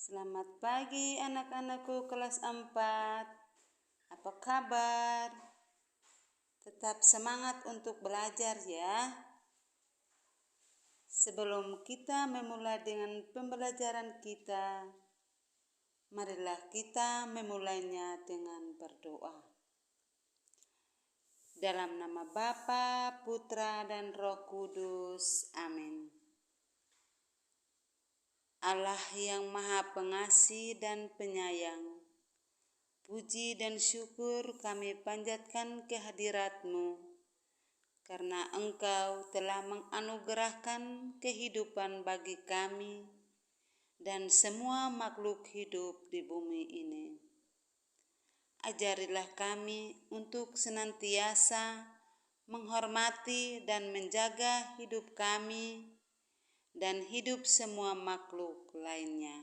Selamat pagi anak-anakku kelas 4. Apa kabar? Tetap semangat untuk belajar ya. Sebelum kita memulai dengan pembelajaran kita, marilah kita memulainya dengan berdoa. Dalam nama Bapa, Putra, dan Roh Kudus. Amin. Allah yang Maha Pengasih dan Penyayang, puji dan syukur kami panjatkan kehadirat-Mu, karena Engkau telah menganugerahkan kehidupan bagi kami dan semua makhluk hidup di bumi ini. Ajarilah kami untuk senantiasa menghormati dan menjaga hidup kami dan hidup semua makhluk lainnya.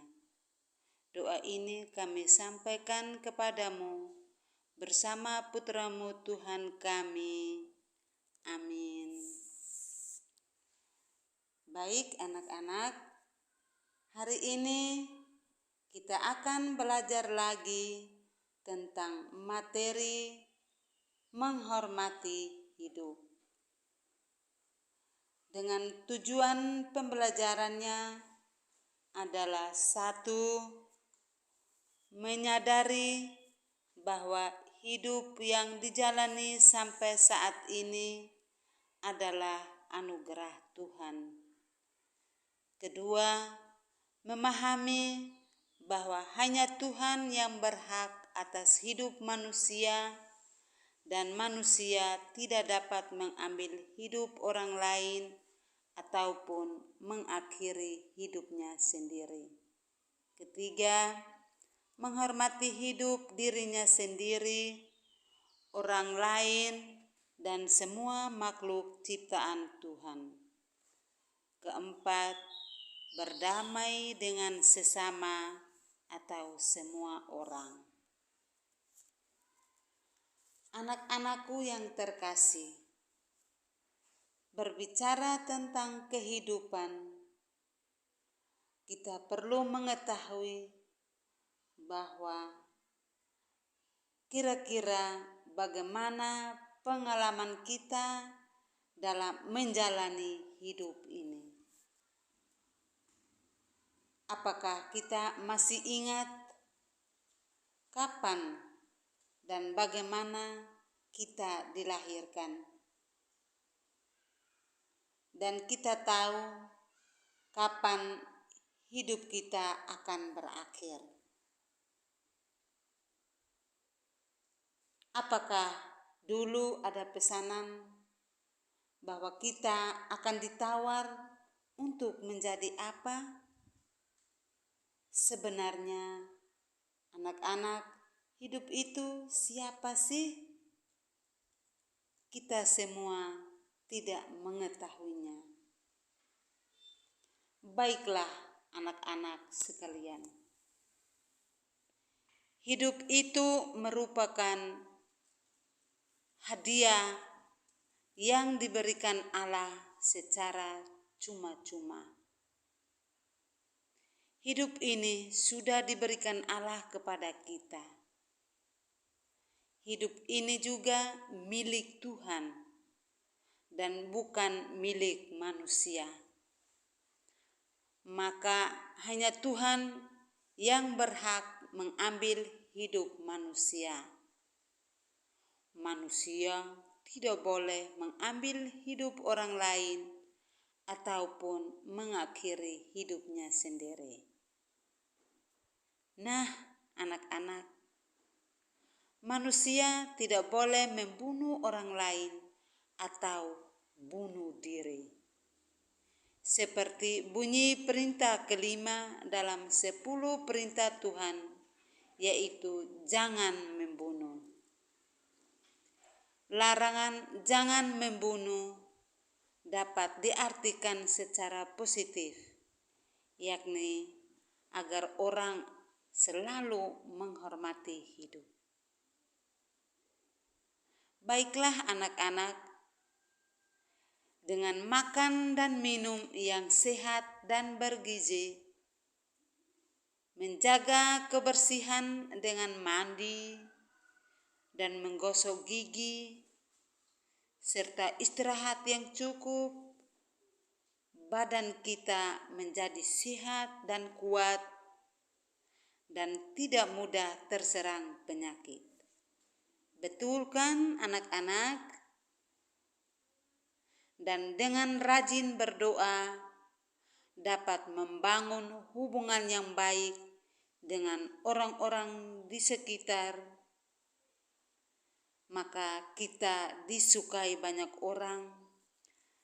Doa ini kami sampaikan kepadamu bersama Putra-Mu Tuhan kami. Amin. Baik anak-anak, hari ini kita akan belajar lagi tentang materi menghormati hidup. Dengan tujuan pembelajarannya adalah 1. Menyadari bahwa hidup yang dijalani sampai saat ini adalah anugerah Tuhan. 2. Memahami bahwa hanya Tuhan yang berhak atas hidup manusia dan manusia tidak dapat mengambil hidup orang lain ataupun mengakhiri hidupnya sendiri. 3. Menghormati hidup dirinya sendiri, orang lain, dan semua makhluk ciptaan Tuhan. 4. Berdamai dengan sesama atau semua orang. Anak-anakku yang terkasih, berbicara tentang kehidupan, kita perlu mengetahui bahwa kira-kira bagaimana pengalaman kita dalam menjalani hidup ini. Apakah kita masih ingat kapan dan bagaimana kita dilahirkan? Dan kita tahu kapan hidup kita akan berakhir. Apakah dulu ada pesanan bahwa kita akan ditawar untuk menjadi apa? Sebenarnya, anak-anak, hidup itu siapa sih? Kita semua tidak mengetahuinya. Baiklah anak-anak sekalian, hidup itu merupakan hadiah yang diberikan Allah secara cuma-cuma. Hidup ini sudah diberikan Allah kepada kita. Hidup ini juga milik Tuhan dan bukan milik manusia. Maka hanya Tuhan yang berhak mengambil hidup manusia. Manusia tidak boleh mengambil hidup orang lain ataupun mengakhiri hidupnya sendiri. Nah, anak-anak, manusia tidak boleh membunuh orang lain atau bunuh diri. Seperti bunyi perintah kelima dalam 10 perintah Tuhan, yaitu jangan membunuh. Larangan jangan membunuh dapat diartikan secara positif, yakni agar orang selalu menghormati hidup. Baiklah anak-anak, dengan makan dan minum yang sehat dan bergizi, menjaga kebersihan dengan mandi dan menggosok gigi, serta istirahat yang cukup, badan kita menjadi sehat dan kuat dan tidak mudah terserang penyakit. Betul kan anak-anak? Dan dengan rajin berdoa dapat membangun hubungan yang baik dengan orang-orang di sekitar, maka kita disukai banyak orang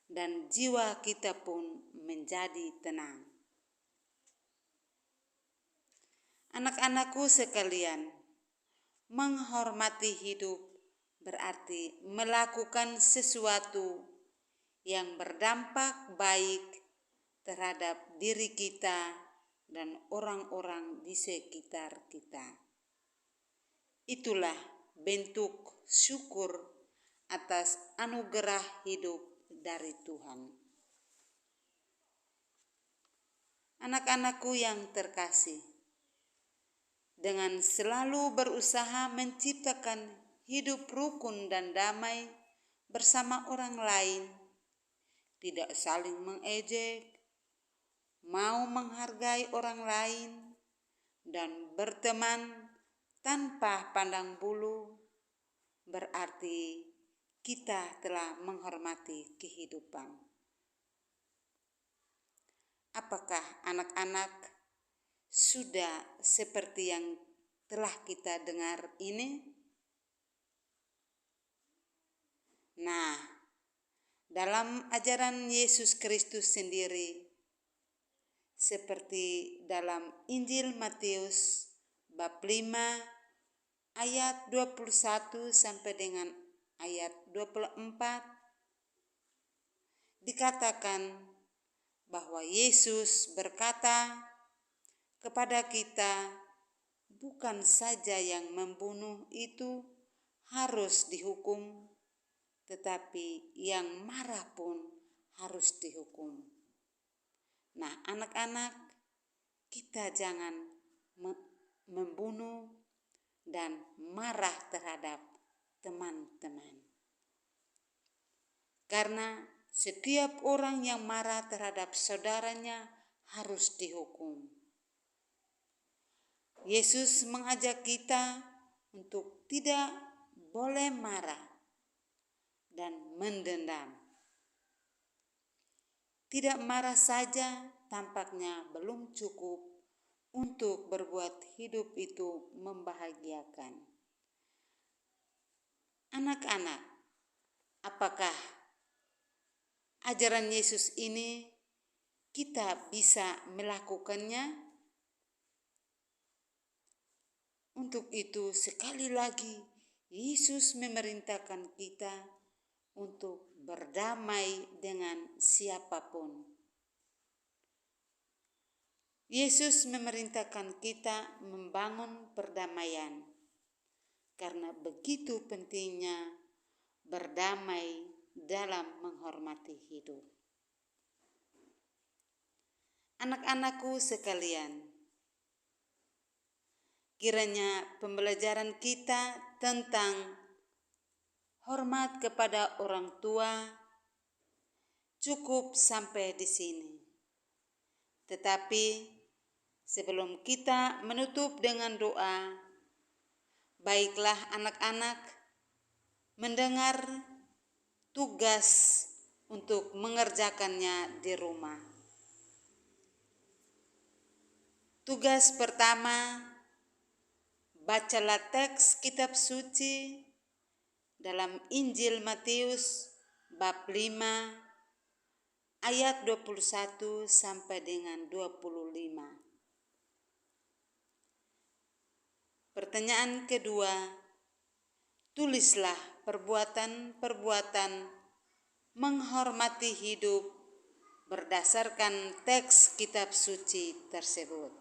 dan jiwa kita pun menjadi tenang. Anak-anakku sekalian, menghormati hidup berarti melakukan sesuatu yang berdampak baik terhadap diri kita dan orang-orang di sekitar kita. Itulah bentuk syukur atas anugerah hidup dari Tuhan. Anak-anakku yang terkasih, dengan selalu berusaha menciptakan hidup rukun dan damai bersama orang lain, tidak saling mengejek, mau menghargai orang lain, dan berteman tanpa pandang bulu, berarti kita telah menghormati kehidupan. Apakah anak-anak sudah seperti yang telah kita dengar ini? Nah, dalam ajaran Yesus Kristus sendiri, seperti dalam Injil Matius bab 5 ayat 21 sampai dengan ayat 24, dikatakan bahwa Yesus berkata kepada kita, bukan saja yang membunuh itu harus dihukum, tetapi yang marah pun harus dihukum. Nah, anak-anak, kita jangan membunuh dan marah terhadap teman-teman. Karena setiap orang yang marah terhadap saudaranya harus dihukum. Yesus mengajak kita untuk tidak boleh marah dan mendendam. Tidak marah saja tampaknya belum cukup untuk berbuat hidup itu membahagiakan. Anak-anak, apakah ajaran Yesus ini kita bisa melakukannya? Untuk itu sekali lagi Yesus memerintahkan kita untuk berdamai dengan siapapun. Yesus memerintahkan kita membangun perdamaian, karena begitu pentingnya berdamai dalam menghormati hidup. Anak-anakku sekalian, kiranya pembelajaran kita tentang hormat kepada orang tua cukup sampai di sini. Tetapi sebelum kita menutup dengan doa, baiklah anak-anak mendengar tugas untuk mengerjakannya di rumah. Tugas pertama, bacalah teks kitab suci dalam Injil Matius bab 5 ayat 21 sampai dengan 25. Pertanyaan kedua, tulislah perbuatan-perbuatan menghormati hidup berdasarkan teks kitab suci tersebut.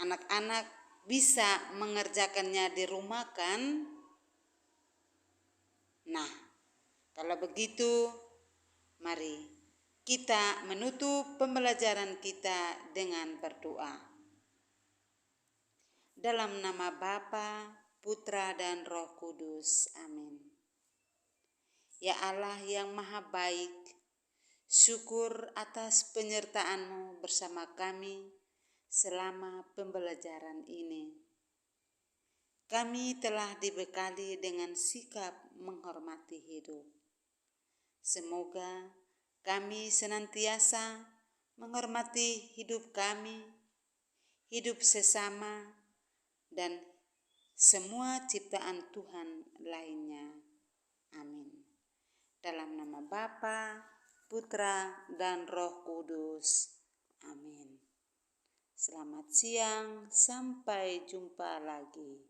Anak-anak bisa mengerjakannya di rumah kan? Nah, kalau begitu, mari kita menutup pembelajaran kita dengan berdoa. Dalam nama Bapa, Putra, dan Roh Kudus. Amin. Ya Allah yang Maha Baik, syukur atas penyertaan-Mu bersama kami selama pembelajaran ini. Kami telah dibekali dengan sikap menghormati hidup. Semoga kami senantiasa menghormati hidup kami, hidup sesama, dan semua ciptaan Tuhan lainnya. Amin. Dalam nama Bapa, Putra, dan Roh Kudus. Amin. Selamat siang, sampai jumpa lagi.